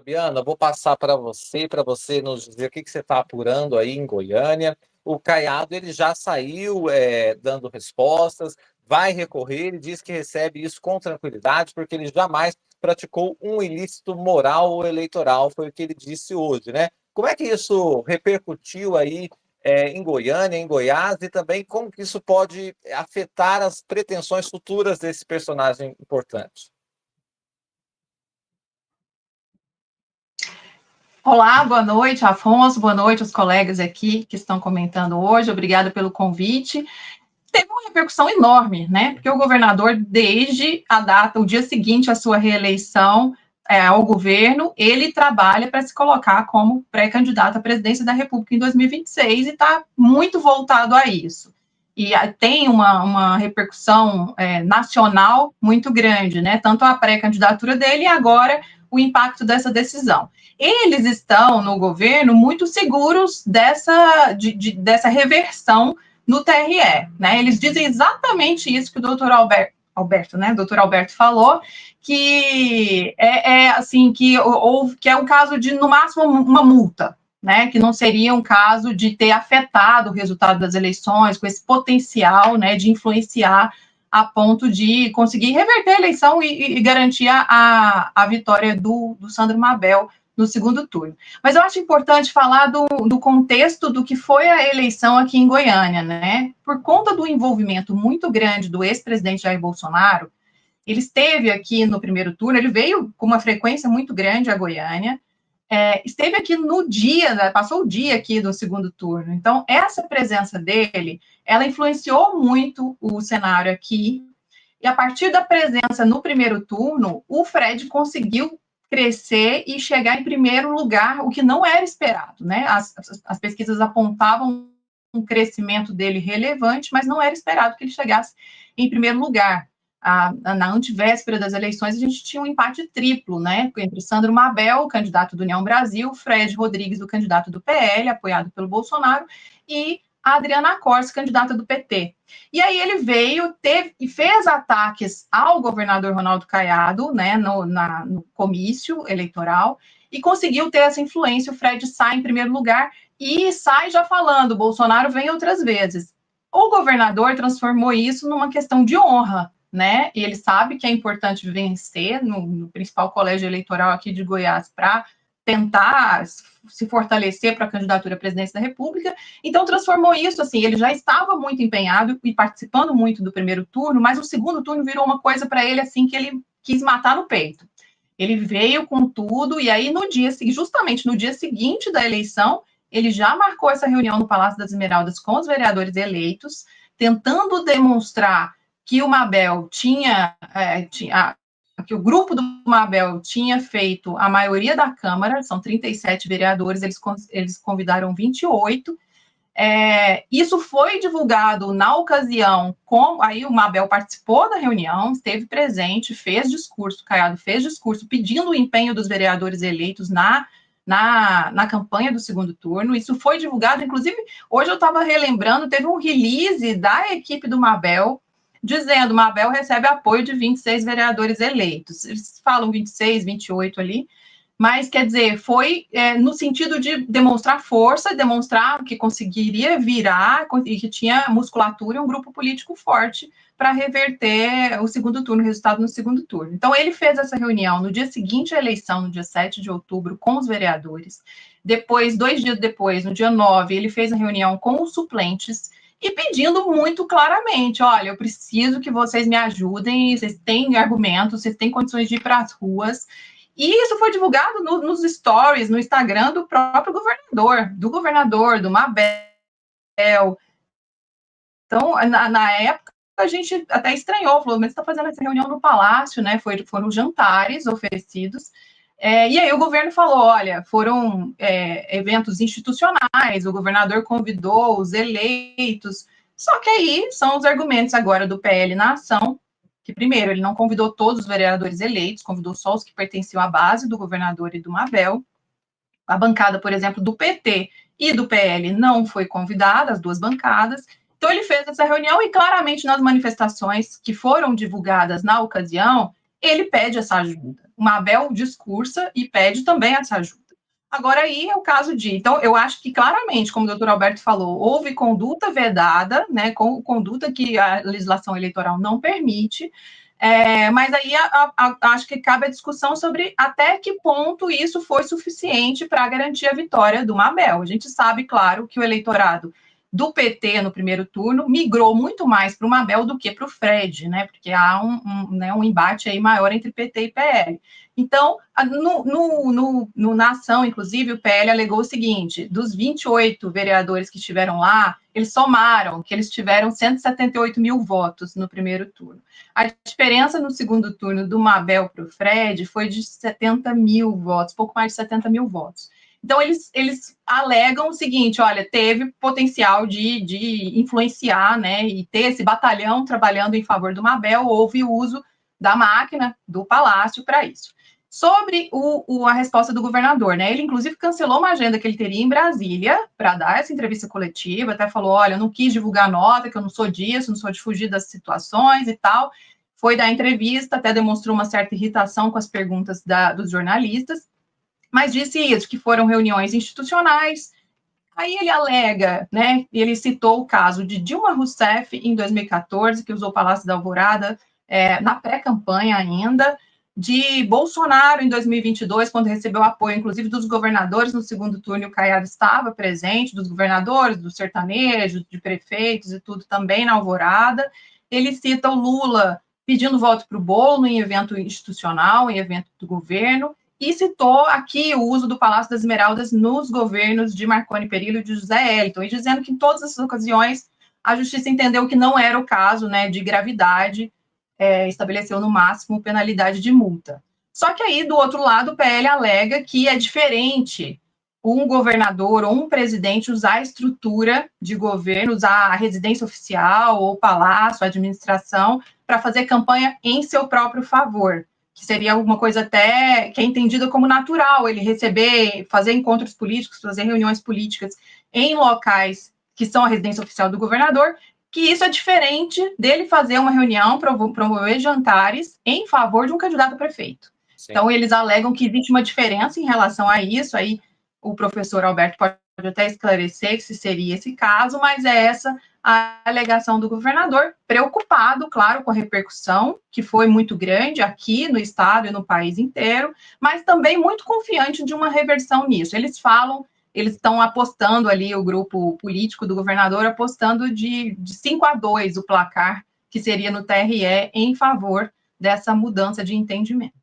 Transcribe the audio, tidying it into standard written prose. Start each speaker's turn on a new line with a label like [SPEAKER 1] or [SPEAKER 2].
[SPEAKER 1] Fabiana, vou passar para você nos dizer o que você está apurando aí em Goiânia. O Caiado ele já saiu dando respostas, vai recorrer, ele diz que recebe isso com tranquilidade, porque ele jamais praticou um ilícito moral ou eleitoral, foi o que ele disse hoje, né? Como é que isso repercutiu aí em Goiânia, em Goiás, e também como que isso pode afetar as pretensões futuras desse personagem importante?
[SPEAKER 2] Olá, boa noite, Afonso, boa noite aos colegas aqui que estão comentando hoje, obrigada pelo convite. Teve uma repercussão enorme, né? Porque o governador, desde a data, o dia seguinte à sua reeleição ao governo, ele trabalha para se colocar como pré-candidato à presidência da República em 2026 e está muito voltado a isso. E tem uma repercussão nacional muito grande, né? Tanto a pré-candidatura dele e agora o impacto dessa decisão. Eles estão no governo muito seguros dessa reversão no TRE, né? Eles dizem exatamente isso que o doutor doutor Alberto falou, que assim que é um caso de no máximo uma multa, né? Que não seria um caso de ter afetado o resultado das eleições com esse potencial, né? De influenciar a ponto de conseguir reverter a eleição e garantir a vitória do Sandro Mabel no segundo turno. Mas eu acho importante falar do contexto do que foi a eleição aqui em Goiânia, né? Por conta do envolvimento muito grande do ex-presidente Jair Bolsonaro, ele esteve aqui no primeiro turno, ele veio com uma frequência muito grande a Goiânia, esteve aqui no dia, né, passou o dia aqui do segundo turno. Então, essa presença dele, ela influenciou muito o cenário aqui, e a partir da presença no primeiro turno, o Fred conseguiu crescer e chegar em primeiro lugar, o que não era esperado, né? As pesquisas apontavam um crescimento dele relevante, mas não era esperado que ele chegasse em primeiro lugar. Na antevéspera das eleições, a gente tinha um empate triplo, né? Entre Sandro Mabel, candidato do União Brasil, Fred Rodrigues, o candidato do PL, apoiado pelo Bolsonaro, e a Adriana Corse, candidata do PT. E aí ele veio, e fez ataques ao governador Ronaldo Caiado, né, no comício eleitoral, e conseguiu ter essa influência. O Fred sai em primeiro lugar e sai já falando, Bolsonaro vem outras vezes. O governador transformou isso numa questão de honra, né? E ele sabe que é importante vencer no principal colégio eleitoral aqui de Goiás para tentar se fortalecer para a candidatura à presidência da República, então transformou isso, assim, ele já estava muito empenhado e participando muito do primeiro turno, mas o segundo turno virou uma coisa para ele, assim, que ele quis matar no peito. Ele veio com tudo, e aí justamente no dia seguinte da eleição, ele já marcou essa reunião no Palácio das Esmeraldas com os vereadores eleitos, tentando demonstrar que o Mabel que o grupo do Mabel tinha feito a maioria da Câmara, são 37 vereadores, eles convidaram 28. Isso foi divulgado na ocasião, aí o Mabel participou da reunião, esteve presente, fez discurso, Caiado fez discurso pedindo o empenho dos vereadores eleitos na campanha do segundo turno. Isso foi divulgado, inclusive, hoje eu estava relembrando, teve um release da equipe do Mabel, dizendo, Mabel recebe apoio de 26 vereadores eleitos. Eles falam 26, 28 ali, mas, quer dizer, foi no sentido de demonstrar força, demonstrar que conseguiria virar e que tinha musculatura e um grupo político forte para reverter o segundo turno, o resultado no segundo turno. Então, ele fez essa reunião no dia seguinte à eleição, no dia 7 de outubro, com os vereadores. Depois, 2 dias depois, no dia 9, ele fez a reunião com os suplentes, e pedindo muito claramente, olha, eu preciso que vocês me ajudem, vocês têm argumentos, vocês têm condições de ir para as ruas. E isso foi divulgado nos stories, no Instagram do próprio governador, do Mabel. Então, na época, a gente até estranhou, falou, mas você está fazendo essa reunião no palácio, né? Foram jantares oferecidos. E aí o governo falou, olha, foram eventos institucionais, o governador convidou os eleitos, só que aí são os argumentos agora do PL na ação, que primeiro, ele não convidou todos os vereadores eleitos, convidou só os que pertenciam à base do governador e do Mabel. A bancada, por exemplo, do PT e do PL não foi convidada, as duas bancadas. Então ele fez essa reunião e claramente nas manifestações que foram divulgadas na ocasião, ele pede essa ajuda. O Mabel discursa e pede também essa ajuda. Agora, aí é o caso de... Então, eu acho que, claramente, como o doutor Alberto falou, houve conduta vedada, né, conduta que a legislação eleitoral não permite, mas aí acho que cabe a discussão sobre até que ponto isso foi suficiente para garantir a vitória do Mabel. A gente sabe, claro, que o eleitorado do PT no primeiro turno migrou muito mais para o Mabel do que para o Fred, né? Porque há um embate aí maior entre PT e PL. Então, na ação, inclusive, o PL alegou o seguinte: dos 28 vereadores que estiveram lá, eles somaram que eles tiveram 178 mil votos no primeiro turno. A diferença no segundo turno do Mabel para o Fred foi de 70 mil votos, pouco mais de 70 mil votos. Então, eles alegam o seguinte: olha, teve potencial de influenciar, né, e ter esse batalhão trabalhando em favor do Mabel, houve o uso da máquina, do palácio para isso. Sobre a resposta do governador, né, ele inclusive cancelou uma agenda que ele teria em Brasília para dar essa entrevista coletiva, até falou, olha, eu não quis divulgar nota, que eu não sou disso, não sou de fugir das situações e tal, foi dar entrevista, até demonstrou uma certa irritação com as perguntas dos jornalistas, mas disse isso, que foram reuniões institucionais. Aí ele alega, né, ele citou o caso de Dilma Rousseff em 2014, que usou o Palácio da Alvorada na pré-campanha ainda, de Bolsonaro em 2022, quando recebeu apoio, inclusive, dos governadores no segundo turno, o Caiado estava presente, dos governadores, dos sertanejos, de prefeitos e tudo também na Alvorada. Ele cita o Lula pedindo voto para o bolo em evento institucional, em evento do governo, e citou aqui o uso do Palácio das Esmeraldas nos governos de Marconi Perillo e de José Hélito, e dizendo que em todas essas ocasiões a justiça entendeu que não era o caso, né, de gravidade, estabeleceu no máximo penalidade de multa. Só que aí, do outro lado, o PL alega que é diferente um governador ou um presidente usar a estrutura de governo, usar a residência oficial ou o palácio, a administração, para fazer campanha em seu próprio favor, que seria alguma coisa até que é entendida como natural, ele receber, fazer encontros políticos, fazer reuniões políticas em locais que são a residência oficial do governador, que isso é diferente dele fazer uma reunião, promover jantares em favor de um candidato a prefeito. Sim. Então, eles alegam que existe uma diferença em relação a isso, aí o professor Alberto pode até esclarecer se seria esse caso, mas é essa a alegação do governador, preocupado, claro, com a repercussão, que foi muito grande aqui no estado e no país inteiro, mas também muito confiante de uma reversão nisso. Eles estão apostando ali, o grupo político do governador, apostando de 5-2 o placar, que seria no TRE, em favor dessa mudança de entendimento.